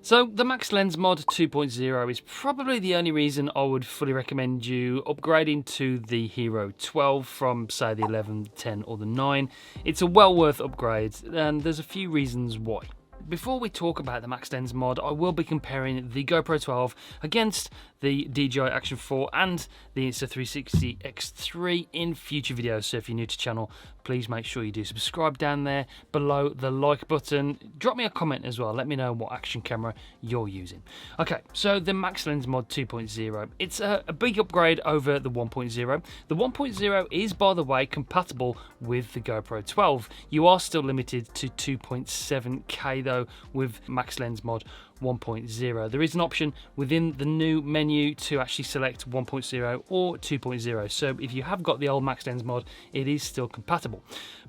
So the Max Lens Mod 2.0 is probably the only reason I would fully recommend you upgrading to the Hero 12 from say the 11, 10 or the 9. It's a well worth upgrade and there's a few reasons why. Before we talk about the Max Lens Mod, I will be comparing the GoPro 12 against the DJI Action 4 and the Insta360 X3 in future videos. So if you're new to the channel, please make sure you do subscribe down there below the like button. Drop me a comment as well, let me know what action camera you're using. Okay, so the Max Lens Mod 2.0, it's a big upgrade over the 1.0. The 1.0 is, by the way, compatible with the GoPro 12. You are still limited to 2.7K though with Max Lens Mod 1.0. There is an option within the new menu to actually select 1.0 or 2.0. So if you have got the old Max Lens Mod, it is still compatible.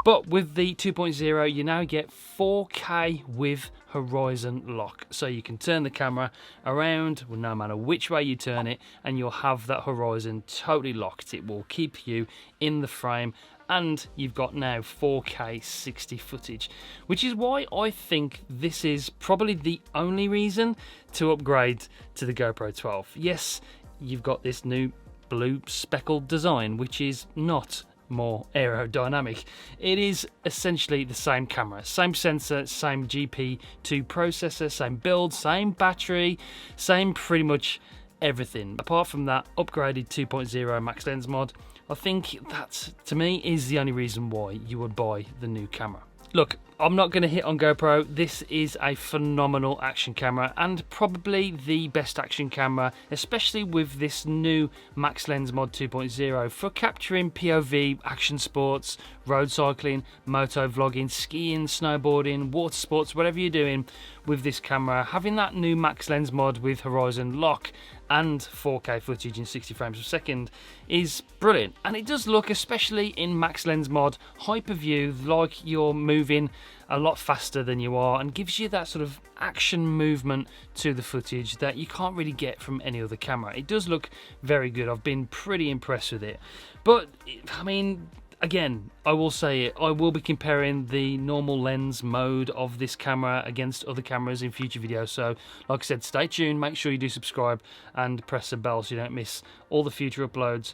But with the 2.0, you now get 4K with horizon lock. So you can turn the camera around, well, no matter which way you turn it, and you'll have that horizon totally locked. It will keep you in the frame, and you've got now 4K 60 footage, which is why I think this is probably the only reason to upgrade to the GoPro 12. Yes, you've got this new blue speckled design, which is not more aerodynamic. It is essentially the same camera, same sensor, same GP2 processor, same build, same battery, same pretty much everything. Apart from that upgraded 2.0 Max Lens Mod, I think that, to me, is the only reason why you would buy the new camera. Look, I'm not going to hit on GoPro. This is a phenomenal action camera and probably the best action camera, especially with this new Max Lens Mod 2.0 for capturing POV, action sports, road cycling, moto vlogging, skiing, snowboarding, water sports, whatever you're doing with this camera. Having that new Max Lens Mod with horizon lock and 4K footage in 60 frames per second is brilliant, and it does look, especially in Max Lens Mod hyper view, like you're moving a lot faster than you are, and gives you that sort of action movement to the footage that you can't really get from any other camera. It does look very good. I've been pretty impressed with it, but I mean, again, I will say it, I will be comparing the normal lens mode of this camera against other cameras in future videos. So like I said, stay tuned, make sure you do subscribe and press the bell so you don't miss all the future uploads.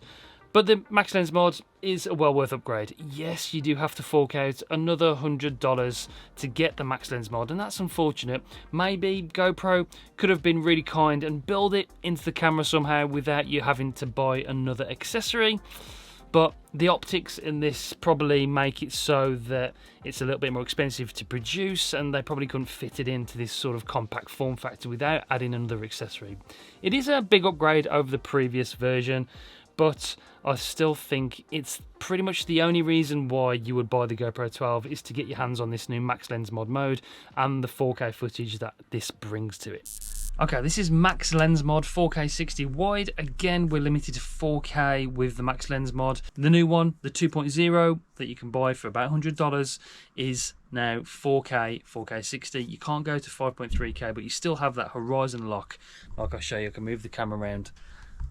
But the Max Lens Mod is a well worth upgrade. Yes, you do have to fork out another $100 to get the Max Lens Mod, and that's unfortunate. Maybe GoPro could have been really kind and build it into the camera somehow without you having to buy another accessory. But the optics in this probably make it so that it's a little bit more expensive to produce, and they probably couldn't fit it into this sort of compact form factor without adding another accessory. It is a big upgrade over the previous version, but I still think it's pretty much the only reason why you would buy the GoPro 12 is to get your hands on this new Max Lens Mod mode and the 4K footage that this brings to it. Okay, this is Max Lens Mod 4K 60 wide. Again, we're limited to 4K with the Max Lens Mod. The new one, the 2.0 that you can buy for about $100, is now 4K 60. You can't go to 5.3K, but you still have that horizon lock. Like I'll show you, I can move the camera around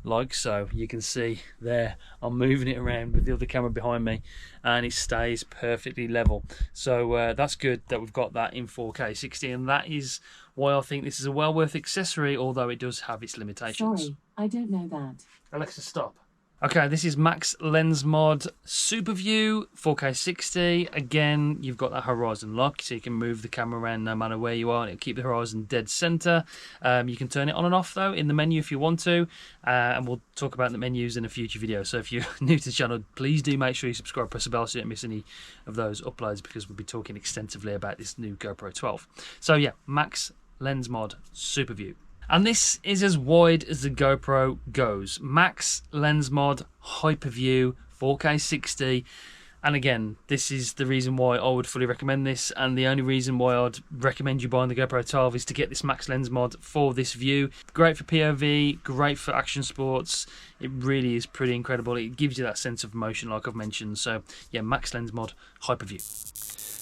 like so. You can see there I'm moving it around with the other camera behind me and it stays perfectly level. So that's good that we've got that in 4K 60, and that is why I think this is a well worth accessory, although it does have its limitations. Sorry, I don't know that. Alexa, stop. Okay, this is Max Lens Mod Super View 4K 60. Again, you've got that horizon lock, so you can move the camera around no matter where you are. It'll keep the horizon dead center. You can turn it on and off though in the menu if you want to, and we'll talk about the menus in a future video. So if you're new to the channel, please do make sure you subscribe, press the bell so you don't miss any of those uploads, because we'll be talking extensively about this new GoPro 12. So yeah, Max Lens Mod Super View. And this is as wide as the GoPro goes. Max Lens Mod Hyperview 4K 60. And again, this is the reason why I would fully recommend this, and the only reason why I'd recommend you buying the GoPro 12 is to get this Max Lens Mod for this view. Great for POV, great for action sports. It really is pretty incredible. It gives you that sense of motion like I've mentioned. So yeah, Max Lens Mod Hyperview.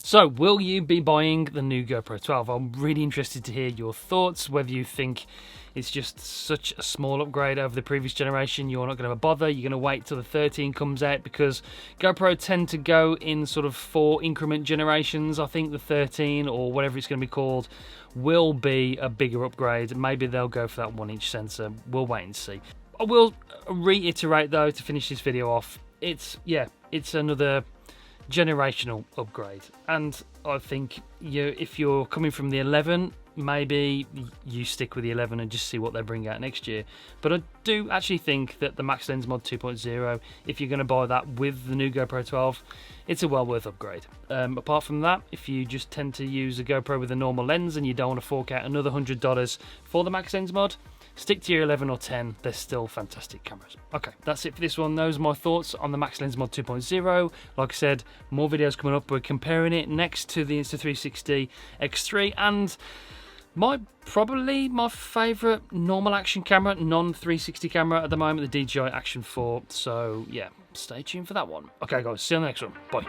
So, will you be buying the new GoPro 12? I'm really interested to hear your thoughts, whether you think it's just such a small upgrade over the previous generation, you're not going to bother, you're going to wait till the 13 comes out, because GoPro tend to go in sort of 4 increment generations. I think the 13, or whatever it's going to be called, will be a bigger upgrade. Maybe they'll go for that 1-inch sensor. We'll wait and see. I will reiterate though, to finish this video off, it's another generational upgrade, and I think if you're coming from the 11, maybe you stick with the 11 and just see what they bring out next year. But I do actually think that the Max Lens Mod 2.0, if you're going to buy that with the new GoPro 12, it's a well worth upgrade. Apart from that, if you just tend to use a GoPro with a normal lens and you don't want to fork out another $100 for the Max Lens Mod, stick to your 11 or 10, they're still fantastic cameras. Okay, that's it for this one. Those are my thoughts on the Max Lens Mod 2.0. Like I said, more videos coming up. We're comparing it next to the Insta360 X3 and probably my favourite normal action camera, non-360 camera at the moment, the DJI Action 4. So yeah, stay tuned for that one. Okay guys, see you on the next one. Bye.